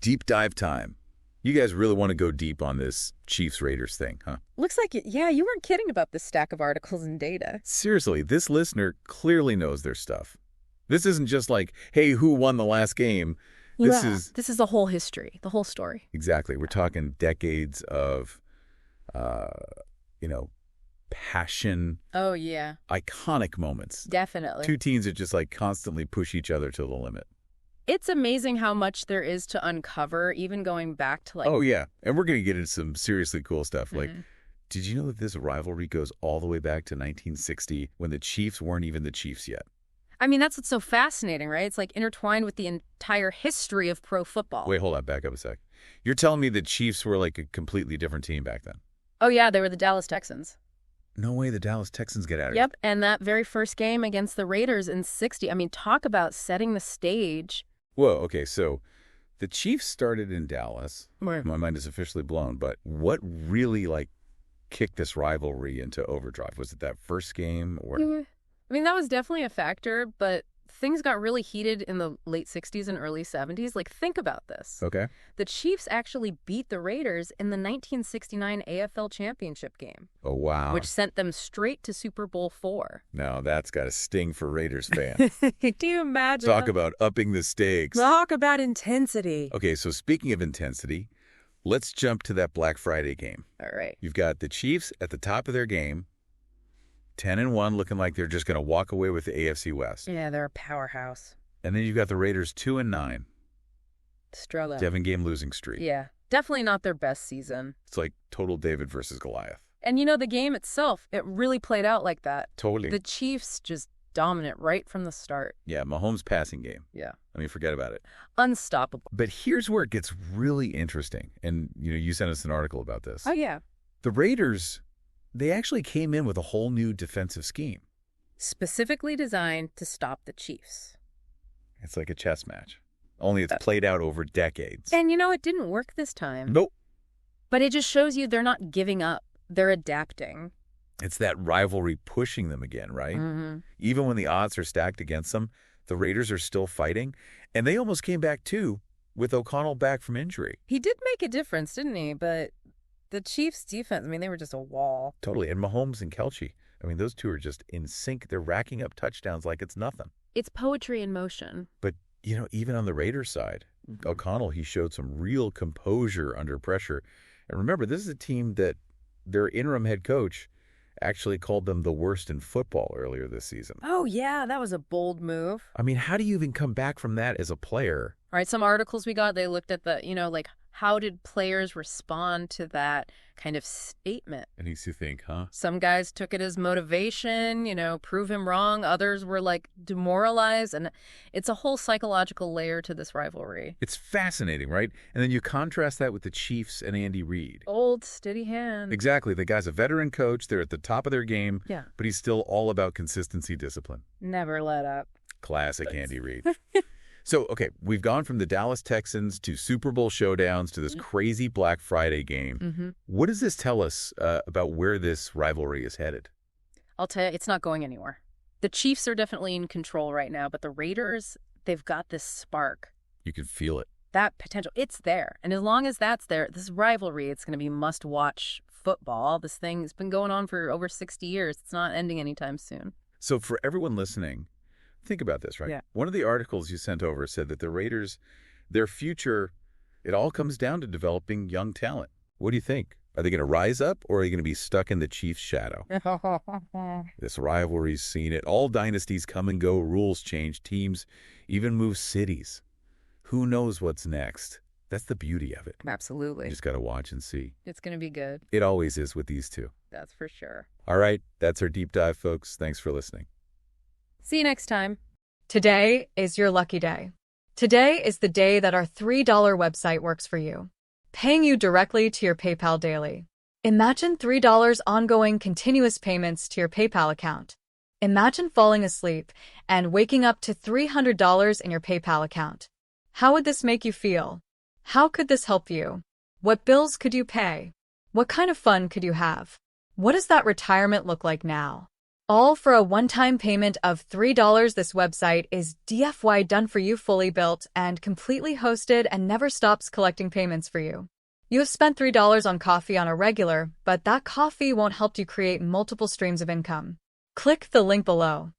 Deep dive time. You guys really want to go deep on this Chiefs-Raiders thing, huh? Looks like, yeah, you weren't kidding about this stack of articles and data. Seriously, this listener clearly knows their stuff. This isn't just like, hey, who won the last game? This is the whole history, the whole story. exactly. We're talking decades of, passion, Oh, yeah, iconic moments. definitely. Two teams that just like constantly push each other to the limit. It's amazing how much there is to uncover, even going back to like... Oh, yeah. And we're going to get into some seriously cool stuff. Like, Mhm. did you know that this rivalry goes all the way back to 1960 when the Chiefs weren't even the Chiefs yet? I mean, that's what's so fascinating, right? It's like intertwined with the entire history of pro football. Wait, hold on. Back up a sec. You're telling me the Chiefs were like a completely different team back then? Oh, yeah, they were the Dallas Texans. No way the Dallas Texans get out of it. Yep, and that very first game against the Raiders in '60, I mean, talk about setting the stage. Whoa, okay, so the Chiefs started in Dallas. Right. My mind is officially blown, but what really, like, kicked this rivalry into overdrive? Was it that first game or... I mean, that was definitely a factor, but things got really heated in the late 60s and early 70s. Like, think about this. Okay. The Chiefs actually beat the Raiders in the 1969 AFL Championship game, Oh, wow. which sent them straight to Super Bowl IV. Now, that's got a sting for Raiders fans. Do you imagine? Talk about upping the stakes. Talk about intensity. Okay, so speaking of intensity, let's jump to that Black Friday game. All right. You've got the Chiefs at the top of their game, 10-1, looking like they're just going to walk away with the AFC West. Yeah, they're a powerhouse. And then you've got the Raiders 2-9, Struggle. 7-game losing streak. Yeah, definitely not their best season. It's like total David versus Goliath. And you know, the game itself, it really played out like that. Totally. The Chiefs just dominant right from the start. Yeah, Mahomes' passing game. Yeah. I mean, forget about it. Unstoppable. But here's where it gets really interesting. And, you sent us an article about this. Oh, yeah. The Raiders, they actually came in with a whole new defensive scheme. Specifically designed to stop the Chiefs. It's like a chess match, only it's played out over decades. And you know, it didn't work this time. Nope. But it just shows you they're not giving up. They're adapting. It's that rivalry pushing them again, right? Mm-hmm. Even when the odds are stacked against them, the Raiders are still fighting. And they almost came back, too, with O'Connell back from injury. He did make a difference, didn't he? But the Chiefs' defense, I mean, they were just a wall. Totally. And Mahomes and Kelce, I mean, those two are just in sync. They're racking up touchdowns like it's nothing. It's poetry in motion. But, even on the Raiders side, O'Connell, he showed some real composure under pressure. And remember, this is a team that their interim head coach actually called them the worst in football earlier this season. Oh, yeah, that was a bold move. I mean, how do you even come back from that as a player? All right, some articles we got, they looked at the, like, how did players respond to that kind of statement? It makes you think, huh? Some guys took it as motivation, prove him wrong. Others were, like, demoralized. And it's a whole psychological layer to this rivalry. It's fascinating, right? And then you contrast that with the Chiefs and Andy Reid. Old, steady hand. Exactly. The guy's a veteran coach. They're at the top of their game. Yeah. But he's still all about consistency, discipline. Never let up. Classic Andy Reid. So, okay, we've gone from the Dallas Texans to Super Bowl showdowns to this crazy Black Friday game. Mm-hmm. What does this tell us about where this rivalry is headed? I'll tell you, it's not going anywhere. The Chiefs are definitely in control right now, but the Raiders, they've got this spark. You can feel it. That potential, it's there. And as long as that's there, this rivalry, it's going to be must-watch football. This thing's been going on for over 60 years. It's not ending anytime soon. So for everyone listening, think about this, right? Yeah. One of the articles you sent over said that the Raiders, their future, it all comes down to developing young talent. What do you think? Are they going to rise up, or are they going to be stuck in the Chiefs' shadow? This rivalry's seen it. All dynasties come and go, rules change, teams even move cities. Who knows what's next? That's the beauty of it. Absolutely. You just got to watch and see. It's going to be good. It always is with these two. That's for sure. All right, that's our deep dive, folks. Thanks for listening. See you next time. Today is your lucky day. Today is the day that our $3 website works for you, paying you directly to your PayPal daily. Imagine $3 ongoing continuous payments to your PayPal account. Imagine falling asleep and waking up to $300 in your PayPal account. How would this make you feel? How could this help you? What bills could you pay? What kind of fun could you have? What does that retirement look like now? All for a one-time payment of $3. This website is DFY done for you, fully built and completely hosted, and never stops collecting payments for you. You have spent $3 on coffee on a regular, but that coffee won't help you create multiple streams of income. Click the link below.